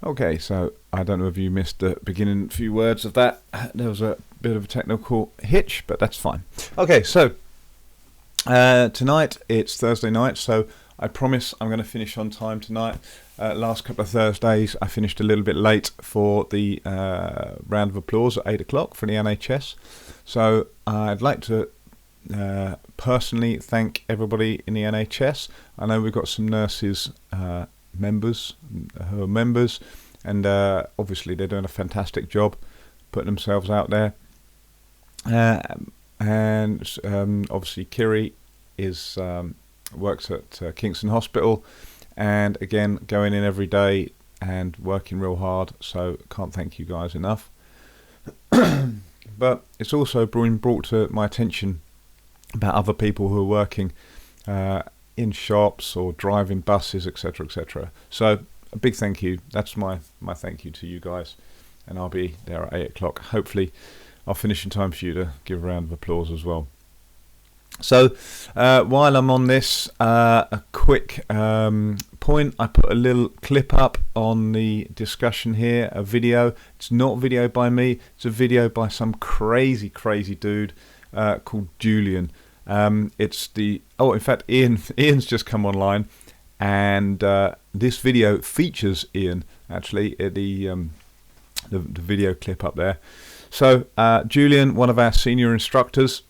Okay, so I don't know if you missed the beginning few words of that. There was a bit of a technical hitch, but that's fine. Okay, so tonight it's Thursday night, so I promise I'm going to finish on time tonight. Last couple of Thursdays I finished a little bit late for the round of applause at 8 o'clock for the NHS. So I'd like to personally thank everybody in the NHS. I know we've got some nurses members who are members, and obviously they're doing a fantastic job putting themselves out there, and obviously Kiri is works at Kingston Hospital, and again going in every day and working real hard, so can't thank you guys enough. But it's also been brought to my attention about other people who are working in shops or driving buses, etc., etc. So a big thank you. That's my thank you to you guys, and I'll be there at 8 o'clock. Hopefully I'll finish in time for you to give a round of applause as well. So while I'm on this, a quick point, I put a little clip up on the discussion here, a video. It's not a video by me, it's a video by some crazy dude called Julian. It's the in fact Ian's just come online, and this video features Ian actually, the video clip up there. So Julian, one of our senior instructors,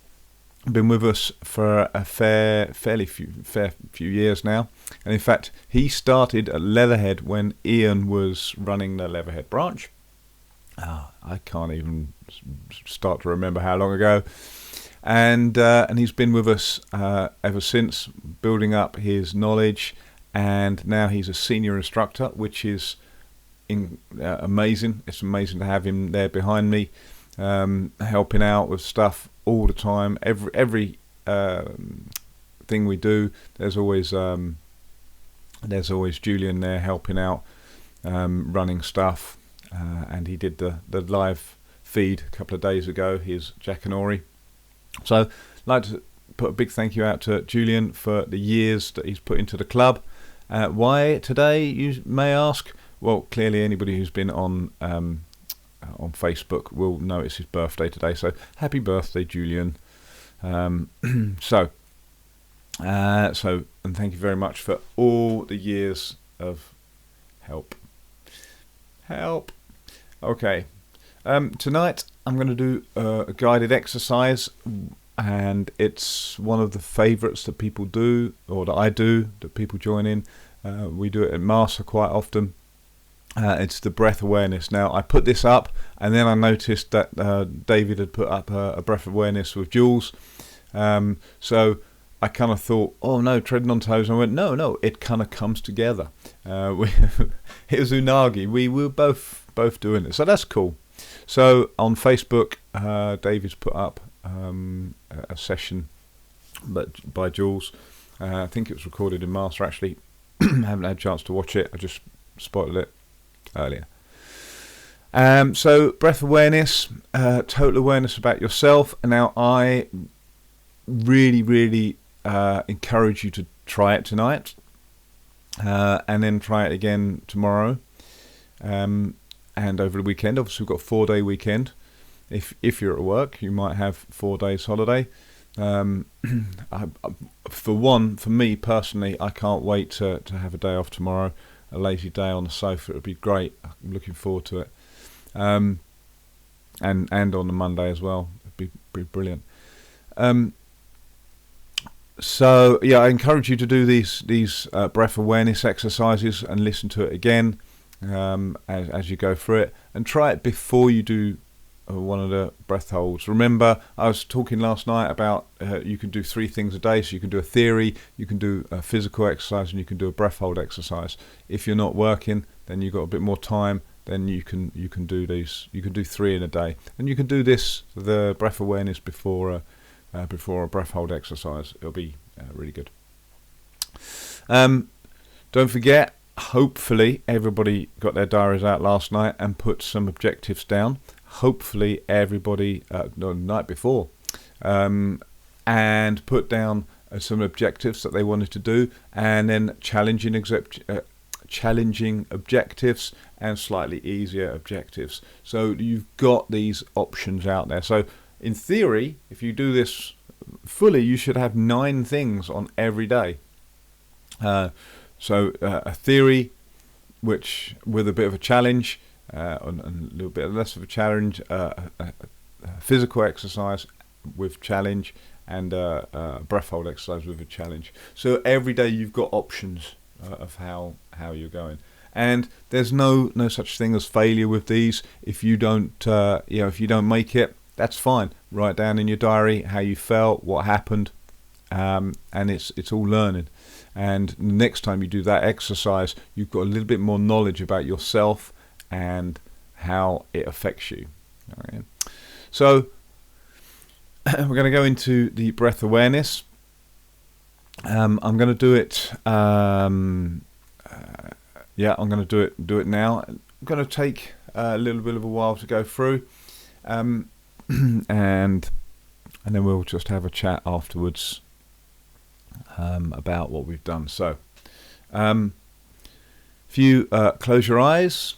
been with us for a fair few years now, and in fact he started at Leatherhead when Ian was running the Leatherhead branch. I can't even start to remember how long ago. And he's been with us ever since, building up his knowledge, and now he's a senior instructor, which is amazing. It's amazing to have him there behind me, helping out with stuff all the time. Every thing we do, there's always Julian there helping out, running stuff, and he did the live feed a couple of days ago. He's Jack and Ori. So I'd like to put a big thank you out to Julian for the years that he's put into the club. Why today, you may ask? Well, clearly anybody who's been on Facebook will know it's his birthday today. So happy birthday, Julian. And thank you very much for all the years of help. Okay. Tonight I'm going to do a guided exercise, and it's one of the favourites that people do, or that I do, that people join in. We do it at Master quite often. It's the breath awareness. Now I put this up, and then I noticed that David had put up a breath awareness with Jules. So I kind of thought, oh no, treading on toes. And I went, no, it kind of comes together. It was Unagi. We were both doing it, so that's cool. So on Facebook, David's put up a session by Jules. I think it was recorded in Master actually. Haven't had a chance to watch it. I just spotted it earlier. So breath awareness, total awareness about yourself. Now I really encourage you to try it tonight, and then try it again tomorrow, and over the weekend. Obviously we've got a 4-day weekend. If you're at work, you might have 4 days holiday. For me personally, I can't wait to have a day off tomorrow, a lazy day on the sofa. It would be great. I'm looking forward to it. And on the Monday as well. It'd be brilliant. So yeah, I encourage you to do these breath awareness exercises and listen to it again as you go through it, and try it before you do one of the breath holds. Remember, I was talking last night about you can do 3 things a day. So you can do a theory, you can do a physical exercise, and you can do a breath hold exercise. If you're not working, then you've got a bit more time, then you can do these. You can do 3 in a day, and you can do the breath awareness before a breath hold exercise. It'll be really good. Don't forget, hopefully everybody got their diaries out last night and put some objectives down. Hopefully everybody the night before, and put down some objectives that they wanted to do, and then challenging challenging objectives and slightly easier objectives. So you've got these options out there. So in theory, if you do this fully, you should have 9 things on every day. So a theory, which with a bit of a challenge, and a little bit less of a challenge, a physical exercise with challenge, and a breath hold exercise with a challenge. So every day you've got options of how you're going, and there's no such thing as failure with these. If you don't if you don't make it, that's fine. Write down in your diary how you felt, what happened, and it's all learning. And the next time you do that exercise, you've got a little bit more knowledge about yourself and how it affects you. Okay. So we're going to go into the breath awareness. I'm going to do it. I'm going to do it now. I'm going to take a little bit of a while to go through, and then we'll just have a chat afterwards about what we've done. So, if you close your eyes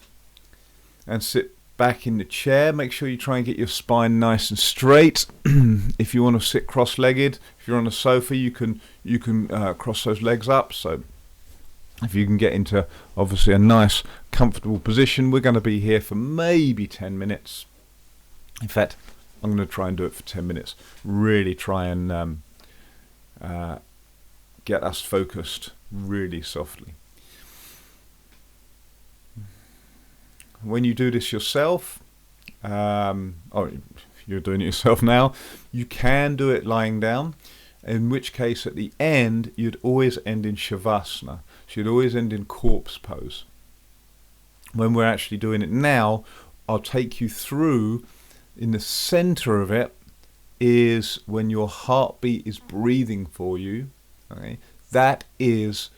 and sit back in the chair, make sure you try and get your spine nice and straight. If you want to sit cross-legged, if you're on a sofa, you can cross those legs up. So if you can get into obviously a nice comfortable position, we're going to be here for maybe 10 minutes. In fact, I'm going to try and do it for 10 minutes. Really try and get us focused really softly. When you do this yourself, or you're doing it yourself now, you can do it lying down, in which case at the end you'd always end in Shavasana. So you'd always end in corpse pose. When we're actually doing it now, I'll take you through. In the center of it is when your heartbeat is breathing for you. Okay? That is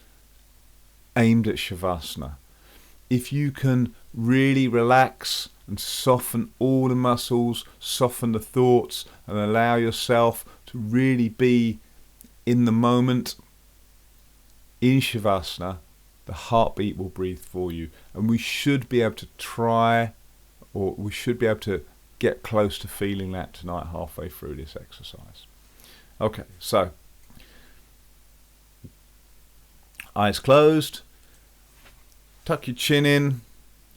aimed at Shavasana. If you can really relax and soften all the muscles, soften the thoughts, and allow yourself to really be in the moment, in Shavasana, the heartbeat will breathe for you. And we should be able to try, or we should be able to get close to feeling that tonight halfway through this exercise. Okay, so eyes closed, tuck your chin in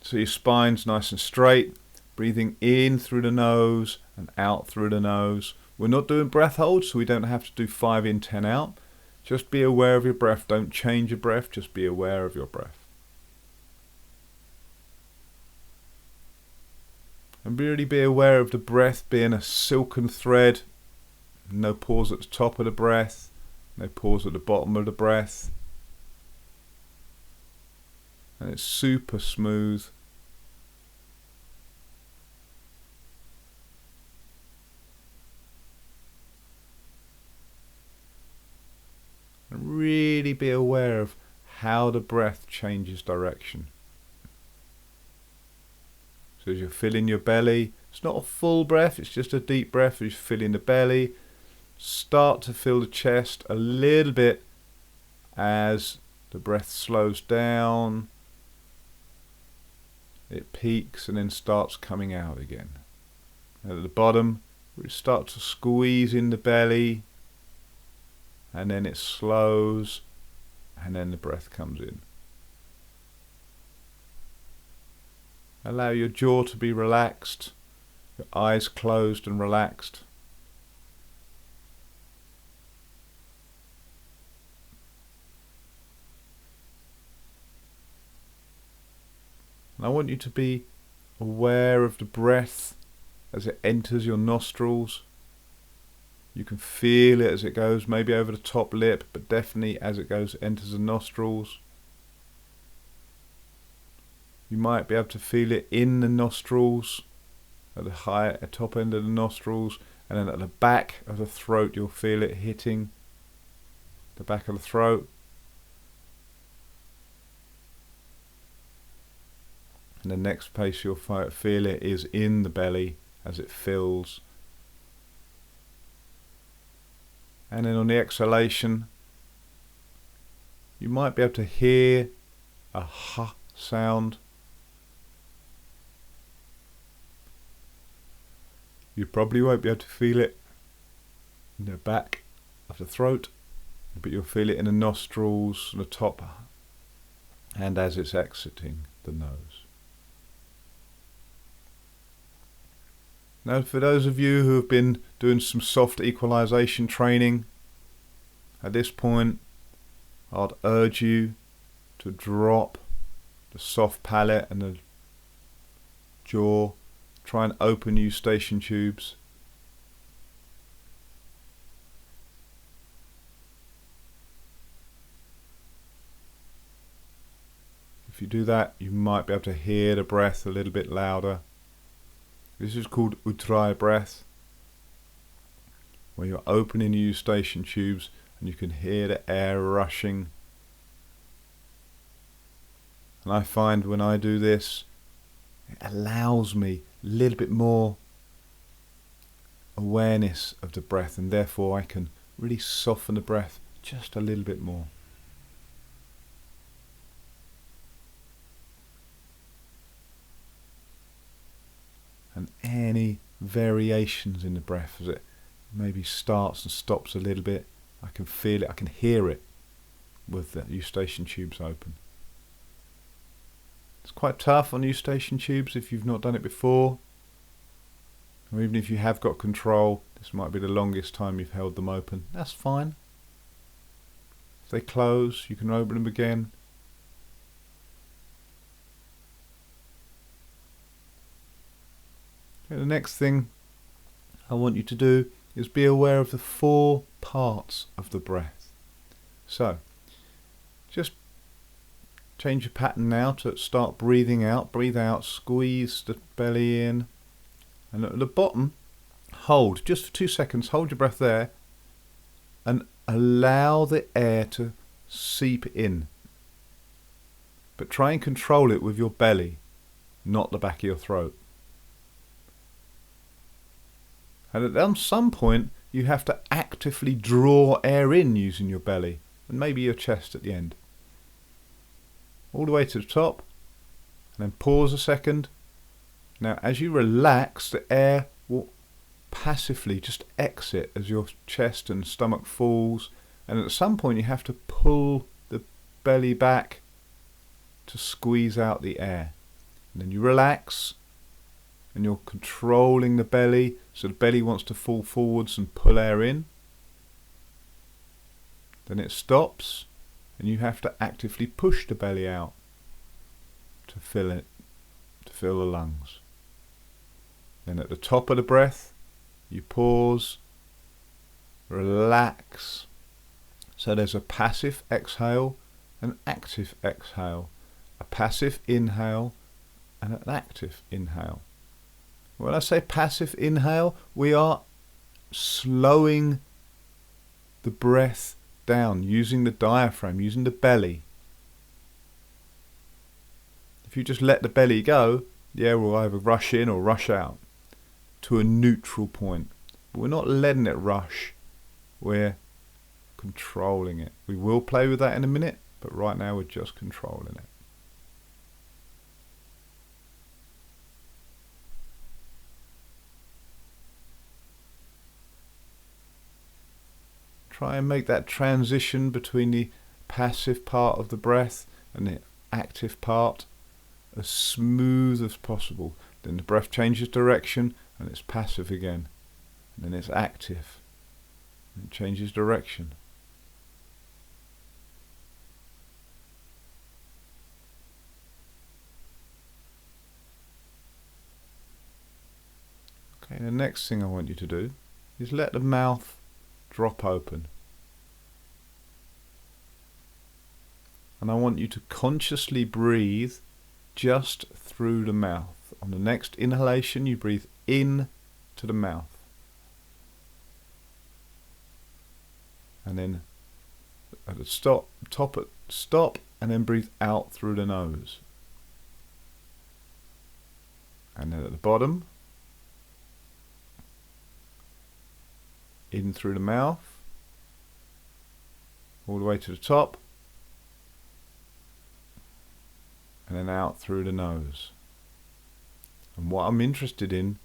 so your spine's nice and straight, breathing in through the nose and out through the nose. We're not doing breath holds, so we don't have to do 5 in, 10 out. Just be aware of your breath. Don't change your breath, just be aware of your breath. And really be aware of the breath being a silken thread. No pause at the top of the breath, no pause at the bottom of the breath. And it's super smooth. And really be aware of how the breath changes direction. So as you're filling your belly, it's not a full breath, it's just a deep breath. As you fill in the belly, start to fill the chest a little bit as the breath slows down. It peaks and then starts coming out again. And at the bottom, we start to squeeze in the belly, and then it slows, and then the breath comes in. Allow your jaw to be relaxed, your eyes closed and relaxed. And I want you to be aware of the breath as it enters your nostrils. You can feel it as it goes, maybe over the top lip, but definitely as it goes, enters the nostrils. You might be able to feel it in the nostrils, at the top end of the nostrils, and then at the back of the throat you'll feel it hitting the back of the throat. And the next place you'll feel it is in the belly as it fills. And then on the exhalation, you might be able to hear a ha sound. You probably won't be able to feel it in the back of the throat, but you'll feel it in the nostrils, the top, and as it's exiting the nose. Now, for those of you who have been doing some soft equalization training, at this point, I'd urge you to drop the soft palate and the jaw. Try and open eustachian tubes. If you do that, you might be able to hear the breath a little bit louder. This is called utrai breath, where you're opening the eustachian tubes and you can hear the air rushing. And I find when I do this, it allows me a little bit more awareness of the breath, and therefore I can really soften the breath just a little bit more. And any variations in the breath as it maybe starts and stops a little bit, I can feel it, I can hear it with the eustachian tubes open. It's quite tough on eustachian tubes if you've not done it before, or even if you have got control, this might be the longest time you've held them open. That's fine. If they close, you can open them again. Okay, the next thing I want you to do is be aware of the 4 parts of the breath. So, just change your pattern now to start breathing out. Breathe out, squeeze the belly in, and at the bottom, hold just for 2 seconds. Hold your breath there, and allow the air to seep in. But try and control it with your belly, not the back of your throat. And at some point, you have to actively draw air in using your belly, and maybe your chest at the end. All the way to the top, and then pause a second. Now, as you relax, the air will passively just exit as your chest and stomach falls, and at some point you have to pull the belly back to squeeze out the air. And then you relax, and you're controlling the belly, so the belly wants to fall forwards and pull air in. Then it stops, and you have to actively push the belly out to fill it, to fill the lungs. Then at the top of the breath, you pause, relax. So there's a passive exhale, an active exhale, a passive inhale, and an active inhale. When I say passive inhale, we are slowing the breath down, using the diaphragm, using the belly. If you just let the belly go, the air will either rush in or rush out to a neutral point. But we're not letting it rush, we're controlling it. We will play with that in a minute, but right now we're just controlling it. Try and make that transition between the passive part of the breath and the active part as smooth as possible. Then the breath changes direction and it's passive again. And then it's active. And it changes direction. Okay, the next thing I want you to do is let the mouth drop open. And I want you to consciously breathe just through the mouth. On the next inhalation, you breathe in to the mouth. And then at the stop, and then breathe out through the nose. And then at the bottom, in through the mouth, all the way to the top, and then out through the nose. And what I'm interested in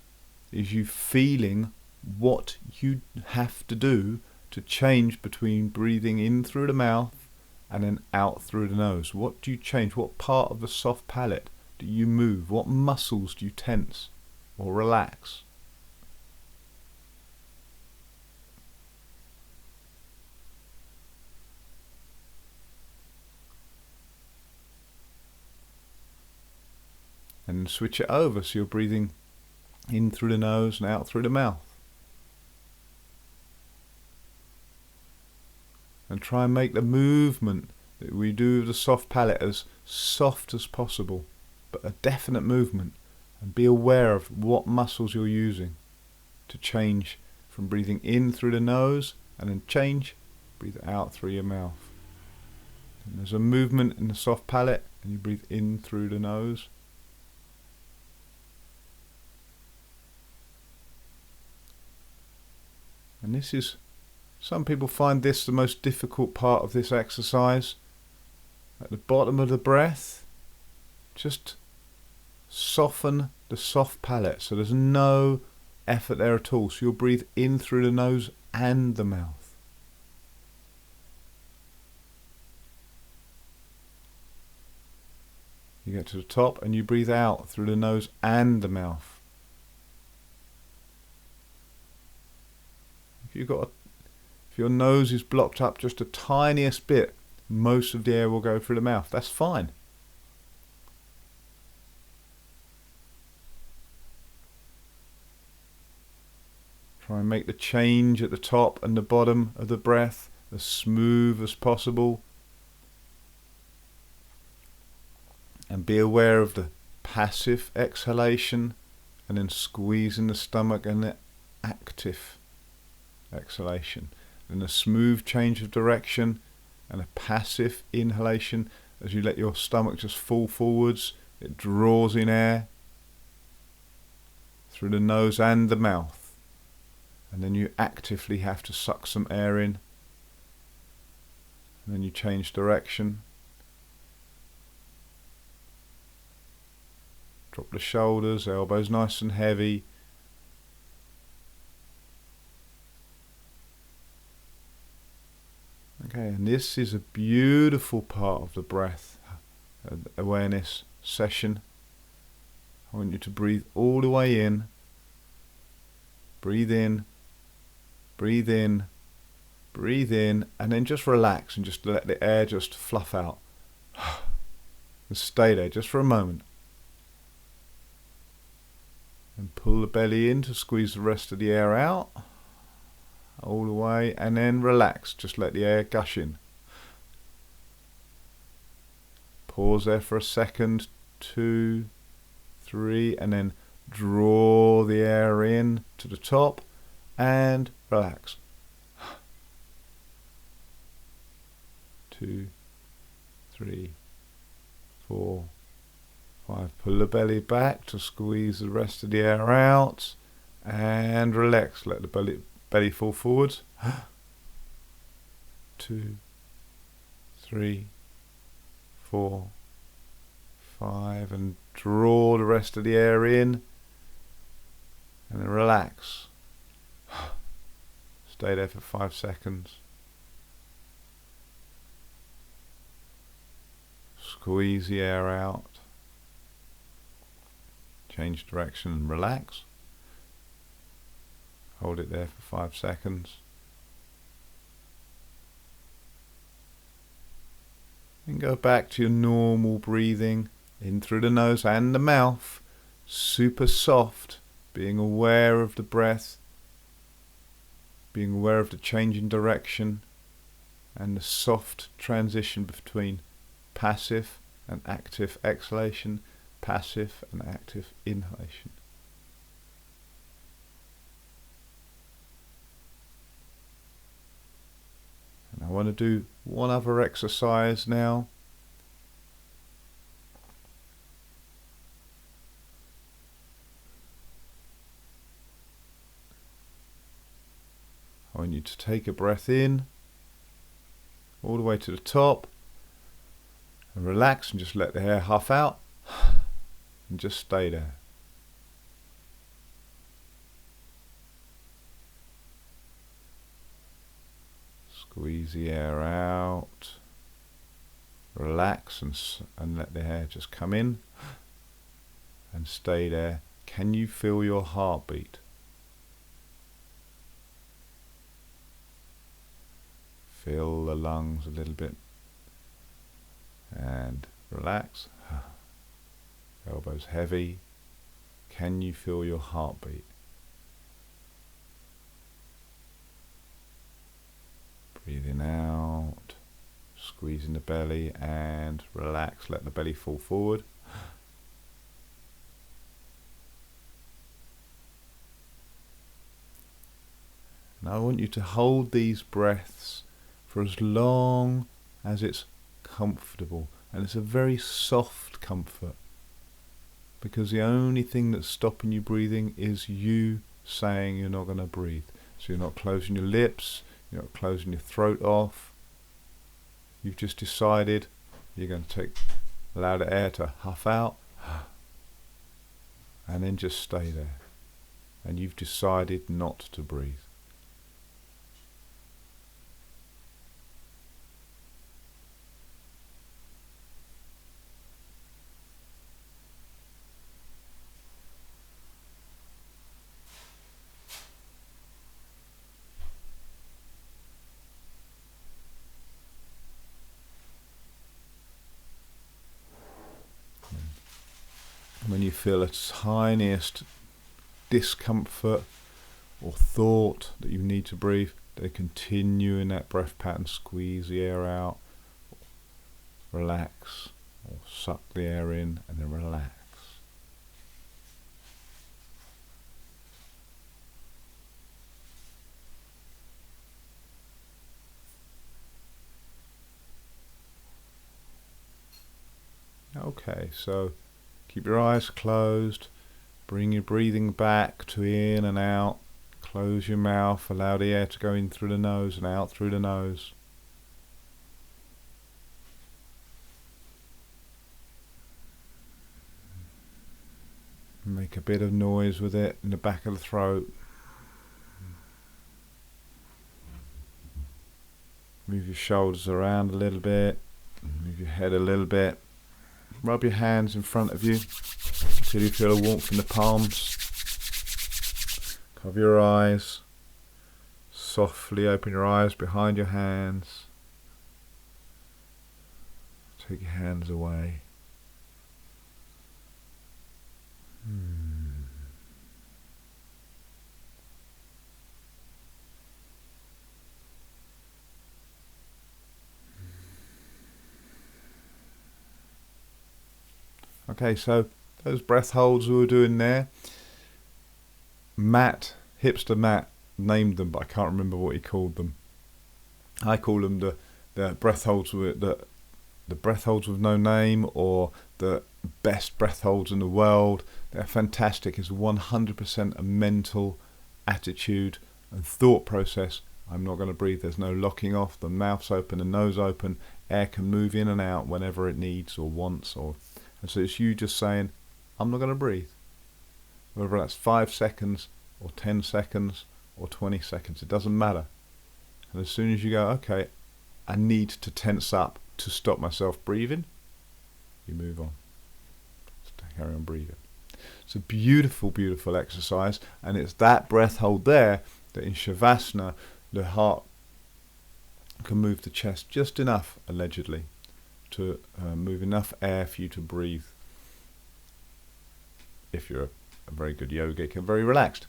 is you feeling what you have to do to change between breathing in through the mouth and then out through the nose. What do you change? What part of the soft palate do you move? What muscles do you tense or relax? And switch it over so you're breathing in through the nose and out through the mouth. And try and make the movement that we do with the soft palate as soft as possible, but a definite movement. And be aware of what muscles you're using to change from breathing in through the nose and then change, breathe out through your mouth. And there's a movement in the soft palate and you breathe in through the nose. And this is, some people find this the most difficult part of this exercise. At the bottom of the breath, just soften the soft palate so there's no effort there at all. So you'll breathe in through the nose and the mouth. You get to the top and you breathe out through the nose and the mouth. If your nose is blocked up just the tiniest bit, most of the air will go through the mouth. That's fine. Try and make the change at the top and the bottom of the breath as smooth as possible. And be aware of the passive exhalation and then squeezing the stomach and the active exhalation. And a smooth change of direction and a passive inhalation as you let your stomach just fall forwards. It draws in air through the nose and the mouth. And then you actively have to suck some air in. And then you change direction. Drop the shoulders, elbows nice and heavy. Okay, and this is a beautiful part of the breath awareness session. I want you to breathe all the way in. Breathe in, breathe in, breathe in, and then just relax and just let the air just fluff out. And stay there just for a moment. And pull the belly in to squeeze the rest of the air out. All the way, and then relax. Just let the air gush in. Pause there for a second, 2, 3, and then draw the air in to the top and relax. 2, 3, 4, 5. Pull the belly back to squeeze the rest of the air out and relax. Let the belly fall forwards. 2, 3, 4, 5, and draw the rest of the air in and then relax. Stay there for 5 seconds. Squeeze the air out. Change direction and relax. Hold it there for 5 seconds. And go back to your normal breathing in through the nose and the mouth. Super soft, being aware of the breath, being aware of the change in direction and the soft transition between passive and active exhalation, passive and active inhalation. And I want to do one other exercise now. I want you to take a breath in all the way to the top And relax and just let the air huff out and just stay there. Squeeze the air out. Relax and let the air just come in and stay there. Can you feel your heartbeat? Fill the lungs a little bit and relax. Elbows heavy. Can you feel your heartbeat? Breathing out, squeezing the belly and relax. Let the belly fall forward. Now I want you to hold these breaths for as long as it's comfortable, and it's a very soft comfort, because the only thing that's stopping you breathing is you saying you're not going to breathe. So you're not closing your lips, you're not closing your throat off. You've just decided you're going to allow the air to huff out and then just stay there, and you've decided not to breathe. When you feel a tiniest discomfort or thought that you need to breathe, then continue in that breath pattern. Squeeze the air out, relax, or suck the air in and then relax. Okay, so keep your eyes closed, bring your breathing back to in and out, close your mouth, allow the air to go in through the nose and out through the nose. Make a bit of noise with it in the back of the throat. Move your shoulders around a little bit, move your head a little bit. Rub your hands in front of you until you feel a warmth in the palms. Cover your eyes. Softly open your eyes behind your hands. Take your hands away. Okay, so those breath holds we were doing there, Hipster Matt named them, but I can't remember what he called them. I call them the breath holds with the breath holds with no name, or the best breath holds in the world. They're fantastic. It's 100% a mental attitude and thought process. I'm not going to breathe. There's no locking off. The mouth's open, the nose open. Air can move in and out whenever it needs or wants, and so it's you just saying, I'm not going to breathe. Whether that's 5 seconds or 10 seconds or 20 seconds, it doesn't matter. And as soon as you go, okay, I need to tense up to stop myself breathing, you move on. Just carry on breathing. It's a beautiful, beautiful exercise, and it's that breath hold there that in Shavasana, the heart can move the chest just enough, allegedly, to move enough air for you to breathe. If you're a very good yogic and very relaxed.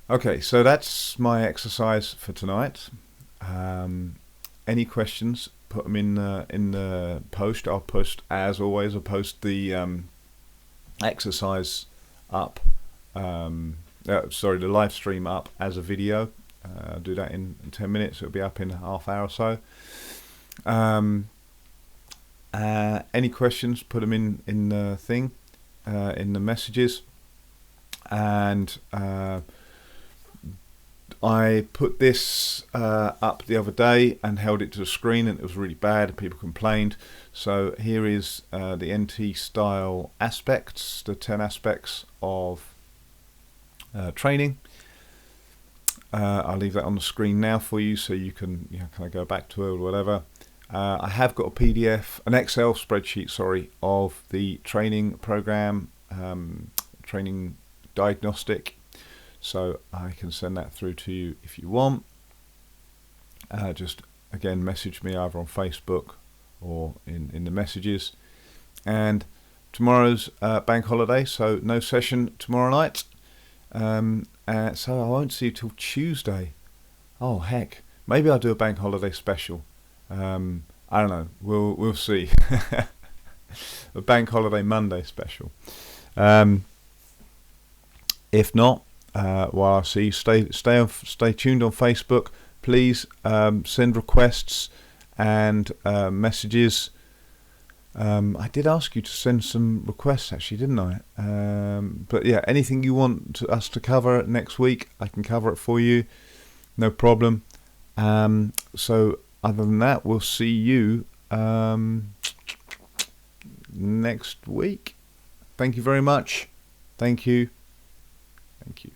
Okay, so that's my exercise for tonight. Any questions? Put them in the post. I'll post, as always, I'll post the exercise up. The live stream up as a video. I'll do that in 10 minutes. It'll be up in a half hour or so. Any questions? Put them in the thing, in the messages, and I put this up the other day and held it to the screen, and it was really bad. People complained. So here is the NT style aspects, the 10 aspects of training. I'll leave that on the screen now for you, so you can kind of go back to it or whatever. I have got a PDF, an Excel spreadsheet, sorry, of the training program, training diagnostic. So I can send that through to you if you want. Just again, message me either on Facebook or in the messages. And tomorrow's bank holiday, so no session tomorrow night. So I won't see you till Tuesday. Oh heck, maybe I'll do a bank holiday special. I don't know. We'll see. A bank holiday Monday special. If not, while I see you, stay tuned on Facebook. Please send requests and messages. I did ask you to send some requests, actually, didn't I? But yeah, anything you want us to cover next week, I can cover it for you, no problem. So other than that, we'll see you next week. Thank you very much. Thank you. Thank you.